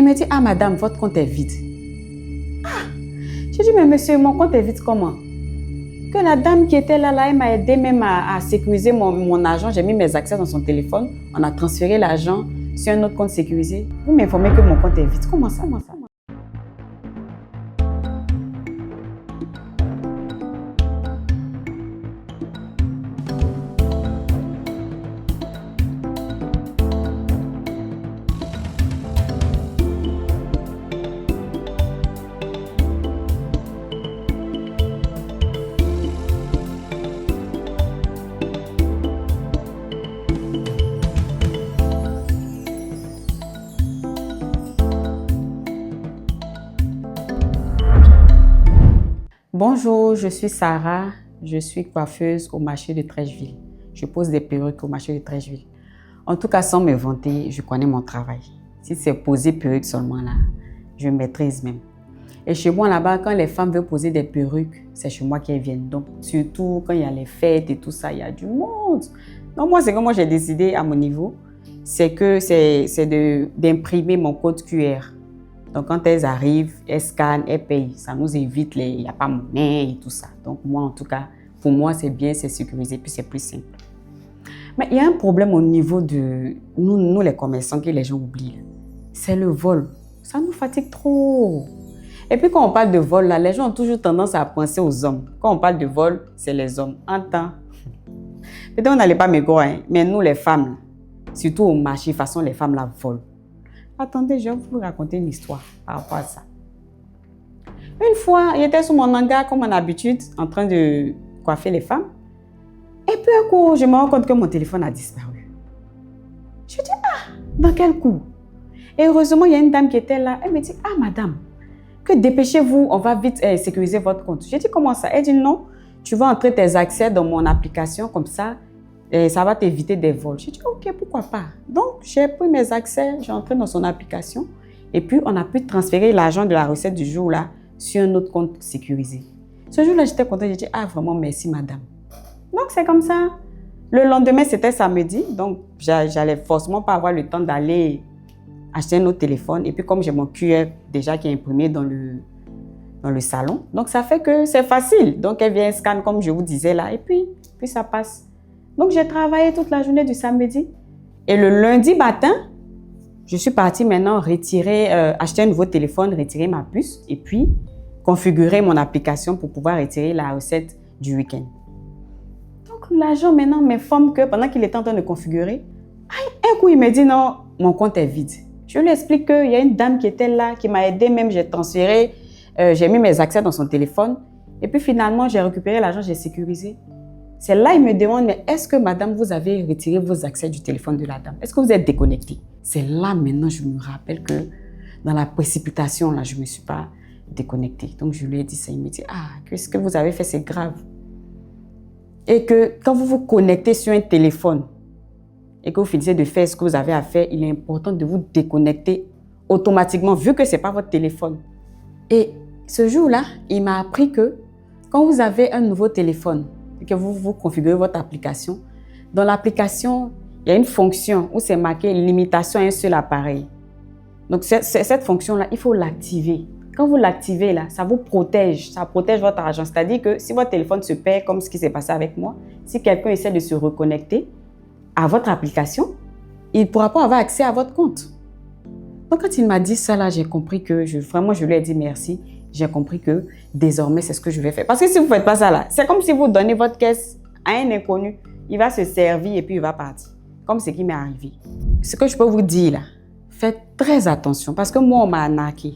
Il me dit, ah madame, votre compte est vide. Ah, j'ai dit, mais monsieur, mon compte est vide comment? Que la dame qui était là, elle m'a aidé même à sécuriser mon argent. J'ai mis mes accès dans son téléphone. On a transféré l'argent sur un autre compte sécurisé. Vous m'informez que mon compte est vide. Comment ça? Bonjour, je suis Sarah, je suis coiffeuse au marché de Trècheville. Je pose des perruques au marché de Trècheville. En tout cas, sans me vanter, je connais mon travail. Si c'est poser perruques seulement là, je maîtrise même. Et chez moi là-bas, quand les femmes veulent poser des perruques, c'est chez moi qu'elles viennent. Donc, surtout quand il y a les fêtes et tout ça, il y a du monde. Donc moi, c'est que moi j'ai décidé à mon niveau, c'est d'imprimer mon code QR. Donc, quand elles arrivent, elles scannent, elles payent. Ça nous évite, il n'y a pas monnaie et tout ça. Donc, moi, en tout cas, pour moi, c'est bien, c'est sécurisé, puis c'est plus simple. Mais il y a un problème au niveau de nous les commerçants, que les gens oublient. C'est le vol. Ça nous fatigue trop. Et puis, quand on parle de vol, là, les gens ont toujours tendance à penser aux hommes. Quand on parle de vol, c'est les hommes. En temps. Peut-être on n'allait pas me croire, hein, mais nous, les femmes, surtout au marché, de toute façon, les femmes la volent. Attendez, je vais vous raconter une histoire par rapport à ça. Une fois, j'étais sur mon hangar comme en habitude, en train de coiffer les femmes. Et puis un coup, je me rends compte que mon téléphone a disparu. Je dis, ah, dans quel coup? Et heureusement, il y a une dame qui était là. Elle me dit, ah madame, que dépêchez-vous, on va vite sécuriser votre compte. J'ai dit, comment ça? Elle dit, non, tu vas entrer tes accès dans mon application comme ça. Et ça va t'éviter des vols. J'ai dit, ok, pourquoi pas. Donc, j'ai pris mes accès, j'ai entré dans son application. Et puis, on a pu transférer l'argent de la recette du jour là sur un autre compte sécurisé. Ce jour-là, j'étais contente. J'ai dit, ah, vraiment, merci, madame. Donc, c'est comme ça. Le lendemain, c'était samedi. Donc, j'allais forcément pas avoir le temps d'aller acheter un autre téléphone. Et puis, comme j'ai mon QR déjà qui est imprimé dans le salon, donc ça fait que c'est facile. Donc, elle vient scanner comme je vous disais là. Et puis ça passe. Donc, j'ai travaillé toute la journée du samedi. Et le lundi matin, je suis partie maintenant acheter un nouveau téléphone, retirer ma puce et puis configurer mon application pour pouvoir retirer la recette du week-end. Donc, l'agent maintenant m'informe que pendant qu'il est en train de configurer, un coup, il me dit non, mon compte est vide. Je lui explique qu'il y a une dame qui était là, qui m'a aidé, même j'ai transféré, j'ai mis mes accès dans son téléphone. Et puis finalement, j'ai récupéré l'argent, j'ai sécurisé. C'est là qu'il me demande, mais est-ce que madame, vous avez retiré vos accès du téléphone de la dame? Est-ce que vous êtes déconnecté? C'est là maintenant, je me rappelle que dans la précipitation, là, je ne me suis pas déconnectée. Donc, je lui ai dit ça. Il me dit, ah, ce que vous avez fait, c'est grave. Et que quand vous vous connectez sur un téléphone et que vous finissez de faire ce que vous avez à faire, il est important de vous déconnecter automatiquement, vu que ce n'est pas votre téléphone. Et ce jour-là, il m'a appris que quand vous avez un nouveau téléphone, et que vous configurez votre application, dans l'application, il y a une fonction où c'est marqué limitation à un seul appareil. Donc, cette fonction-là, il faut l'activer. Quand vous l'activez, là, ça vous protège. Ça protège votre argent. C'est-à-dire que si votre téléphone se perd, comme ce qui s'est passé avec moi, si quelqu'un essaie de se reconnecter à votre application, il ne pourra pas avoir accès à votre compte. Donc, quand il m'a dit ça, là, j'ai compris que vraiment, je lui ai dit merci. J'ai compris que désormais, c'est ce que je vais faire. Parce que si vous ne faites pas ça là, c'est comme si vous donnez votre caisse à un inconnu. Il va se servir et puis il va partir. Comme ce qui m'est arrivé. Ce que je peux vous dire là, faites très attention parce que moi, on m'a arnaqué.